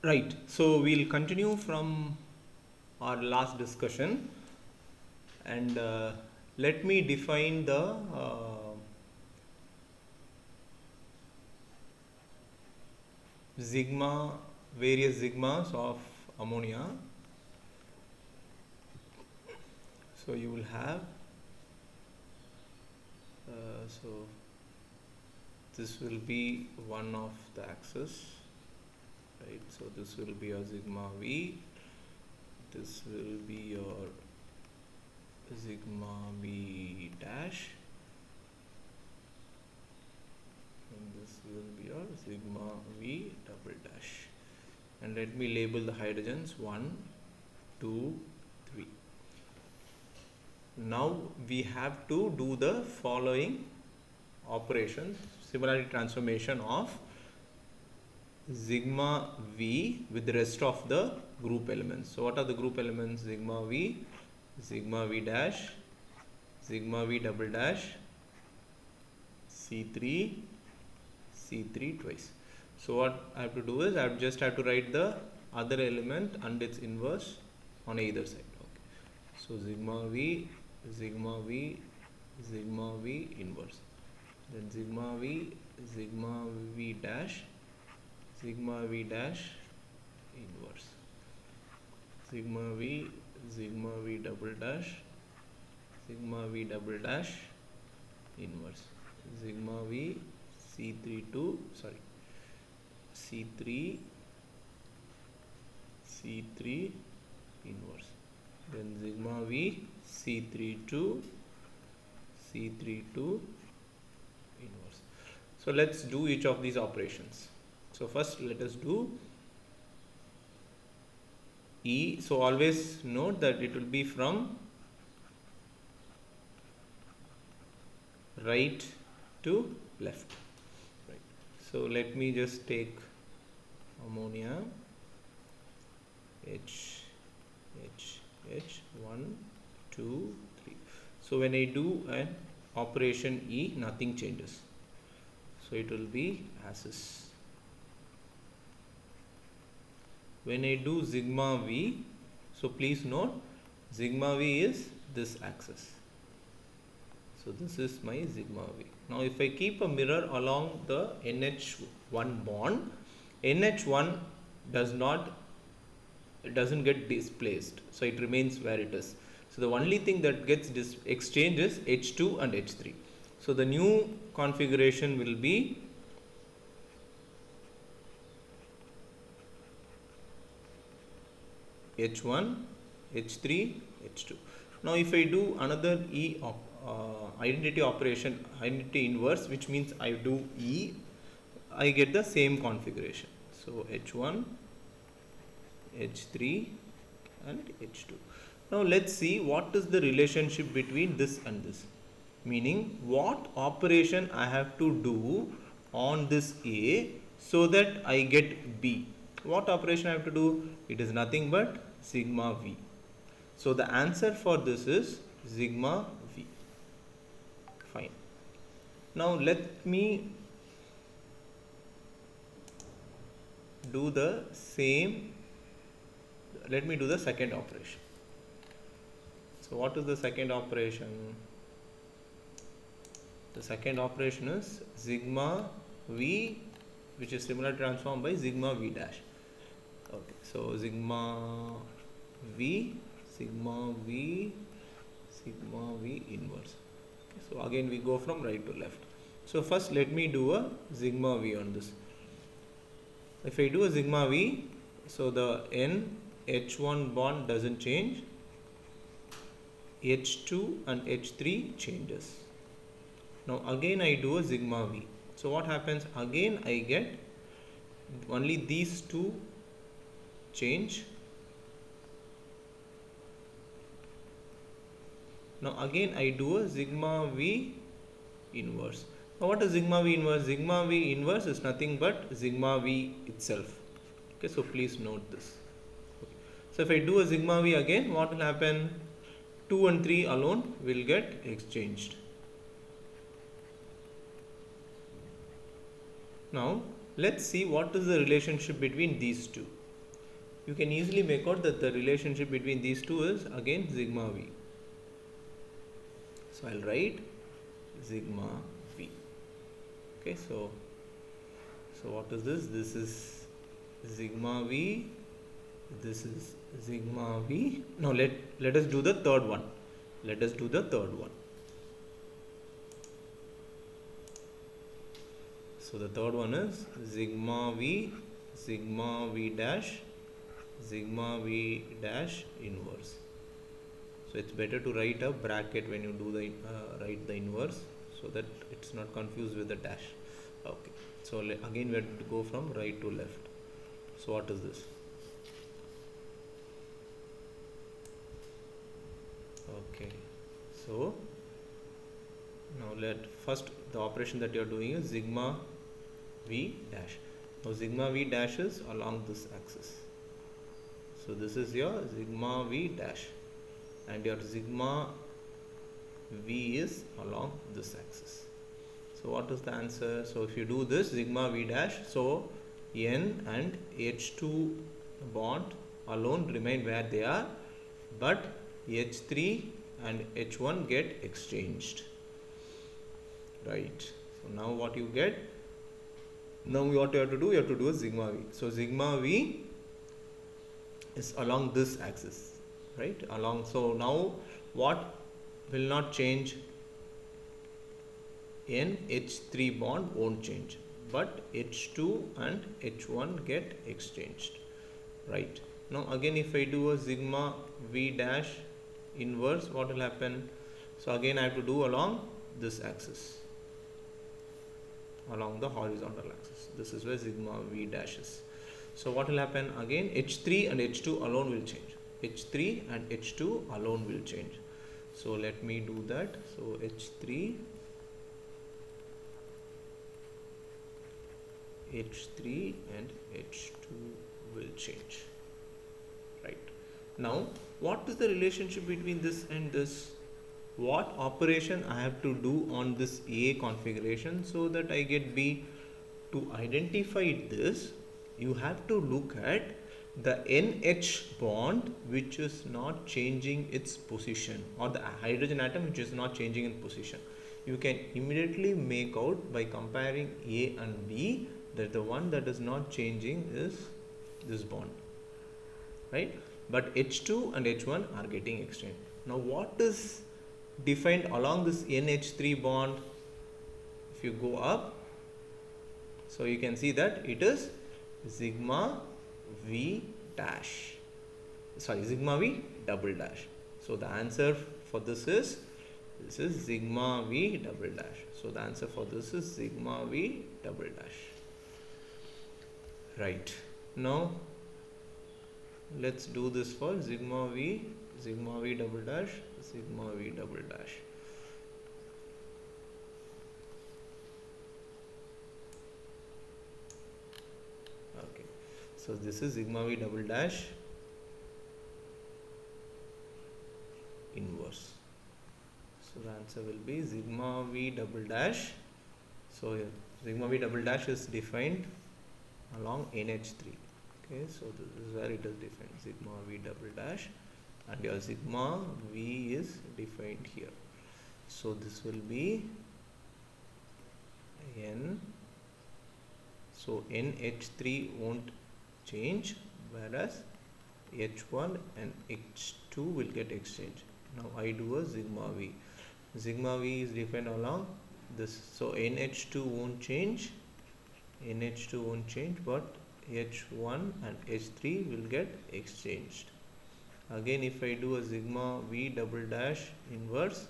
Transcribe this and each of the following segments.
Right. So we'll continue from our last discussion, and let me define the sigma, various sigmas of ammonia. So you will have so this will be one of the axis, right? So this will be your sigma v. This will be your sigma v dash, and this will be your sigma v double dash. And let me label the hydrogens 1, 2, 3. Now we have to do the following operations: similarity transformation of sigma v with the rest of the group elements. So what are the group elements? Sigma v dash, sigma v double dash, C3, C3 twice. So what I have to do is I just have to write the other element and its inverse on either side. Okay. So sigma v, sigma v, sigma v inverse. Then sigma v dash, sigma v dash inverse. Sigma v double dash, sigma v double dash inverse. Sigma v C3 to C3 inverse. Then sigma v C3 to inverse. So let's do each of these operations. So first let us do E. So always note that it will be from right to left. Right. So let me just take ammonia H 1, 2, 3. So when I do an operation E, nothing changes. So it will be as is. When I do sigma v, so please note sigma v is this axis. So this is my sigma v. Now if I keep a mirror along the NH1 bond, NH1 doesn't get displaced, so it remains where it is. So the only thing that gets exchanged is H2 and H3. So the new configuration will be H1, H3, H2. Now if I do another identity operation, identity inverse, which means I do E, I get the same configuration. So H1, H3 and H2. Now let's see what is the relationship between this and this. Meaning what operation I have to do on this A so that I get B. What operation I have to do? It is nothing but sigma V. So the answer for this is sigma V. Fine. Now let me do the same. Let me do the second operation. So what is the second operation? The second operation is sigma V, which is similarly transformed by sigma V dash. Okay, so sigma V inverse. Okay, so again we go from right to left. So first let me do a sigma V on this. If I do a sigma V, so the NH1 bond doesn't change, H2 and H3 changes. Now again I do a sigma V. So what happens? Again I get only these two change. Now again I do a sigma V inverse. Now what is sigma V inverse? Sigma V inverse is nothing but sigma V itself. Okay, so please note this. Okay. So if I do a sigma V again, what will happen? 2 and 3 alone will get exchanged. Now let's see what is the relationship between these two. you can easily make out that the relationship between these two is again sigma v. So I'll write sigma v. Okay, so what is this? This is sigma v. This is sigma v. Now let us do the third one. Let us do the third one. So the third one is sigma v dash, sigma v dash inverse. So it's better to write a bracket when you do the write the inverse, so that it's not confused with the dash. Okay, so again we have to go from right to left. So what is this? Okay, so now first the operation that you are doing is sigma v dash. Now sigma v dash is along this axis. So this is your sigma v dash, and your sigma v is along this axis. So what is the answer? So if you do this sigma v dash, so N and H2 bond alone remain where they are, but H3 and H1 get exchanged. Right. So now what you get? Now what you have to do? You have to do a sigma v. So sigma v is along this axis, right? Along. So now what will not change? NH3 bond won't change, but H2 and H1 get exchanged, right? Now again, if I do a sigma v dash inverse, what will happen? So again I have to do along this axis, along the horizontal axis. This is where sigma v dash is. So what will happen? Again H3 and H2 alone will change. H3 and H2 alone will change. So let me do that. So H3 and H2 will change, right? Now what is the relationship between this and this? What operation I have to do on this A configuration so that I get B? To identify this, you have to look at the NH bond which is not changing its position, or the hydrogen atom which is not changing its position. You can immediately make out by comparing A and B that the one that is not changing is this bond, right? But H2 and H1 are getting exchanged. Now what is defined along this NH3 bond? If you go up, so you can see that it is sigma v dash, sigma v double dash. So the answer for this is sigma v double dash. So the answer for this is sigma v double dash. Right. Now let's do this for sigma v double dash, sigma v double dash. Okay, so this is sigma v double dash inverse. So the answer will be sigma v double dash. So sigma v double dash is defined along NH3. Okay, so this is where it is defined, sigma v double dash, and your sigma v is defined here. So this will be N. So NH3 won't change, whereas H1 and H2 will get exchanged. Now I do a sigma v. Sigma v is defined along this. So NH2 won't change. NH2 won't change, but H1 and H3 will get exchanged. Again, if I do a sigma v double dash inverse,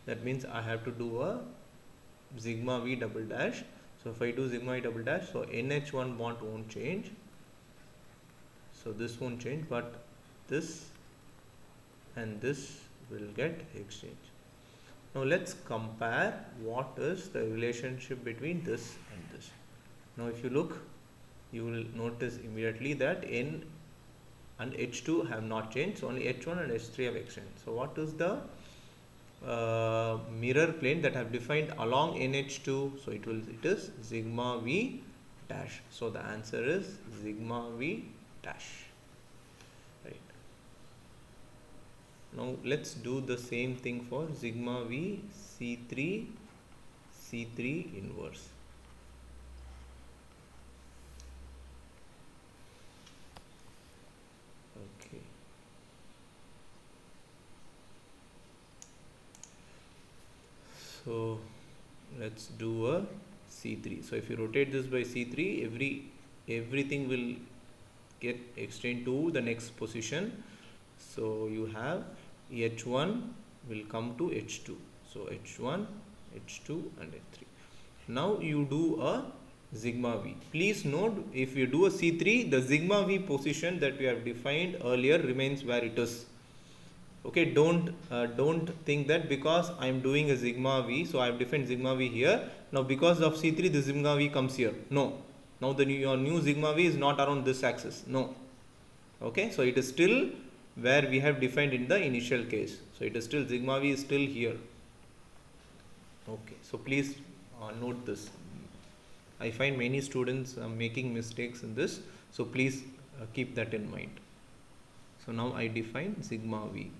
that means I have to do a sigma v double dash. So if I do sigma v double dash, so NH1 bond won't change. So this won't change, but this and this will get exchanged. Now let's compare what is the relationship between this and this. Now if you look, you will notice immediately that N and H2 have not changed, so only H1 and H3 have exchanged. So what is the mirror plane that have defined along NH2? So it is sigma v dash. So the answer is sigma v dash. Now let's do the same thing for sigma v C3 C3 inverse. Okay. So let's do a C3. So if you rotate this by C3, everything will get extended to the next position. So you have H1 will come to H2. So H1, H2 and H3. Now you do a sigma v. Please note, if you do a C3, the sigma v position that we have defined earlier remains where it is. Okay, don't think that because I am doing a sigma v, so I have defined sigma v here. Now because of C3, the sigma v comes here. No. Now your new sigma v is not around this axis. No. Okay, so it is still where we have defined in the initial case. So it is still sigma v is still here. Okay, so please note this. I find many students making mistakes in this, so please keep that in mind. So now I define sigma v.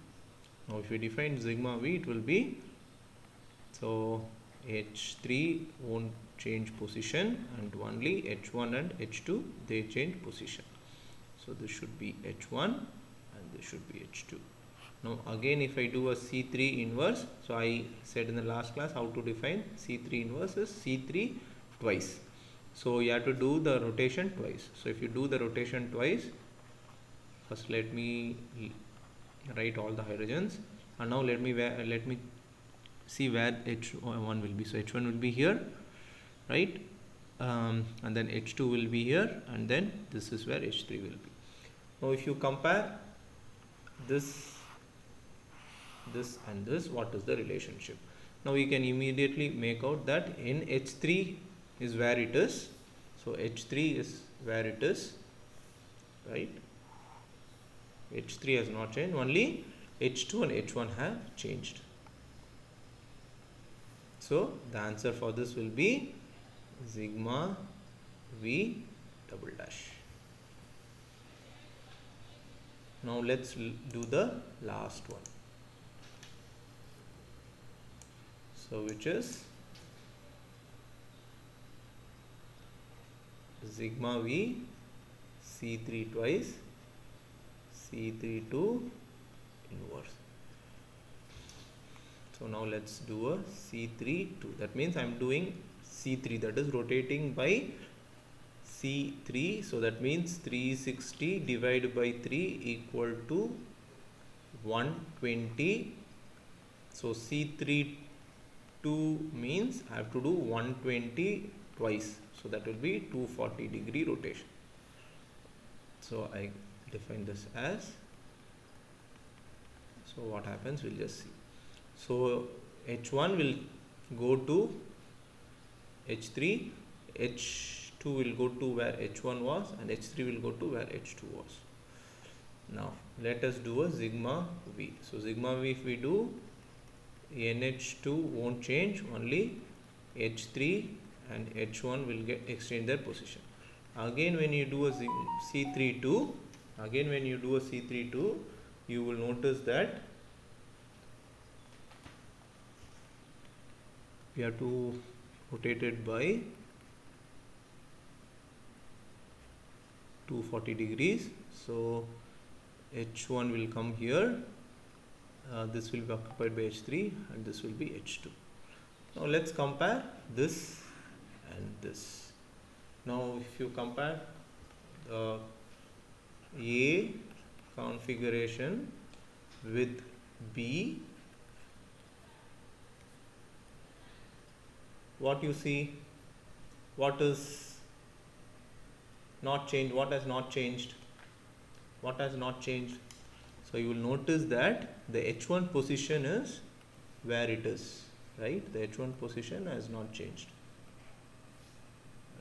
Now if we define sigma v, it will be, so H3 won't change position and only H1 and H2 they change position. So this should be H1 and this should be H2. Now again, if I do a C3 inverse, so I said in the last class how to define C3 inverse is C3 twice. So you have to do the rotation twice. So if you do the rotation twice, first let me write all the hydrogens, and now let me see where H1 will be. So H1 will be here, right? And then H2 will be here, and then this is where H3 will be. Now if you compare this and this, what is the relationship? Now we can immediately make out that in H3 is where it is. So H3 is where it is, right? H3 has not changed, only H2 and H1 have changed. So the answer for this will be sigma v double dash. Now let's do the last one. So which is sigma v C3 twice C3 to inverse. So now let's do a C3 2. That means I am doing C3, that is rotating by C3. So that means 360 divided by 3 equal to 120. So C3 2 means I have to do 120 twice. So that will be 240-degree rotation. So I define this as, so what happens, we'll just see. So H1 will go to H3, H2 will go to where H1 was, and H3 will go to where H2 was. Now let us do a sigma v. So sigma v, if we do, NH2 won't change, only H3 and H1 will get exchange their position. Again when you do a C32, you will notice that we have to rotate it by 240 degrees. So H1 will come here, this will be occupied by H3 and this will be H2. Now let's compare this and this. Now if you compare the A configuration with B, what you see, what is not changed, what has not changed, so you will notice that the H1 position is where it is, right? The H1 position has not changed,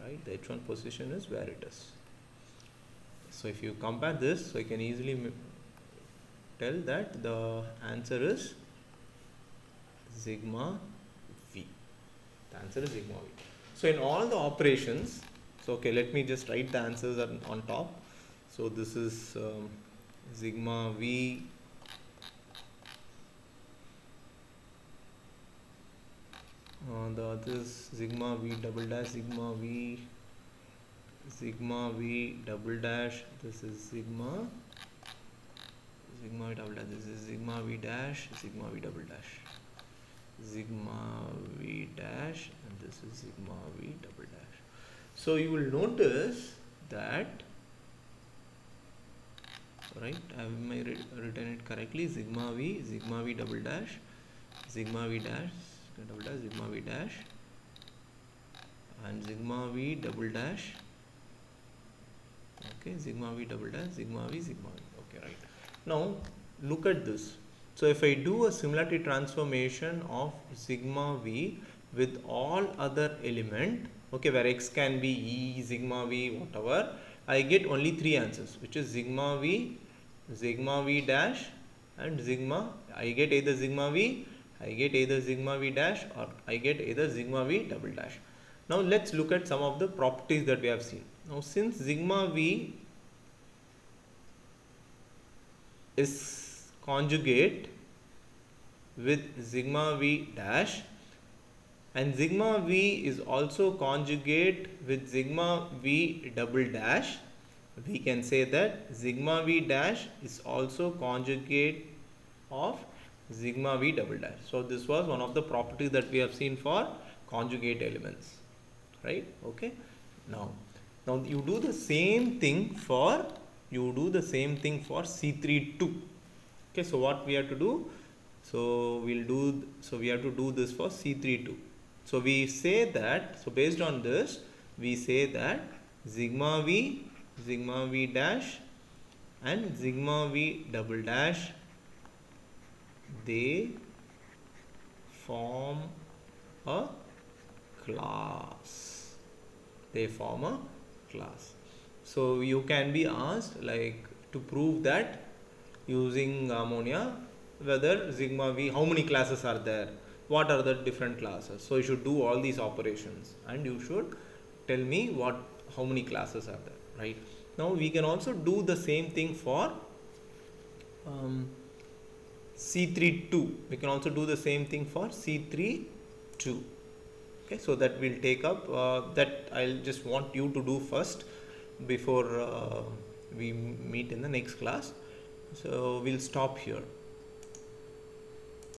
right? The H1 position is where it is. So if you compare this, so you can easily tell that the answer is sigma v. The answer is sigma v. So in all the operations, so okay, let me just write the answers on top. So this is sigma v The other is sigma v double dash, sigma v double dash. This is sigma v double dash. This is sigma v dash, sigma v double dash, sigma v dash, and this is sigma v double dash. So you will notice that, right, I have written it correctly. Sigma v double dash, sigma v dash double dash, sigma v dash, and sigma v double dash. Okay, sigma v double dash, sigma v. Okay, right. Now look at this. So if I do a similarity transformation of sigma v with all other element, okay, where x can be e, sigma v, whatever, I get only three answers, which is sigma v dash, and sigma. I get either sigma v, I get either sigma v dash, or I get either sigma v double dash. Now let's look at some of the properties that we have seen. Now since sigma v is conjugate with sigma v dash, and sigma v is also conjugate with sigma v double dash, we can say that sigma v dash is also conjugate of sigma v double dash. So this was one of the properties that we have seen for conjugate elements, right? Okay. Now you do the same thing for C32. Okay, so what we have to do? So we have to do this for C32. So we say that, so based on this, we say that sigma v dash and sigma v double dash, they form a class. So you can be asked, like, to prove that using ammonia, whether sigma v, how many classes are there, what are the different classes. So you should do all these operations and you should tell me how many classes are there, right? Now we can also do the same thing for C32. We can also do the same thing for C32. Okay, so that we'll take up, that I'll just want you to do first before we meet in the next class. So we'll stop here.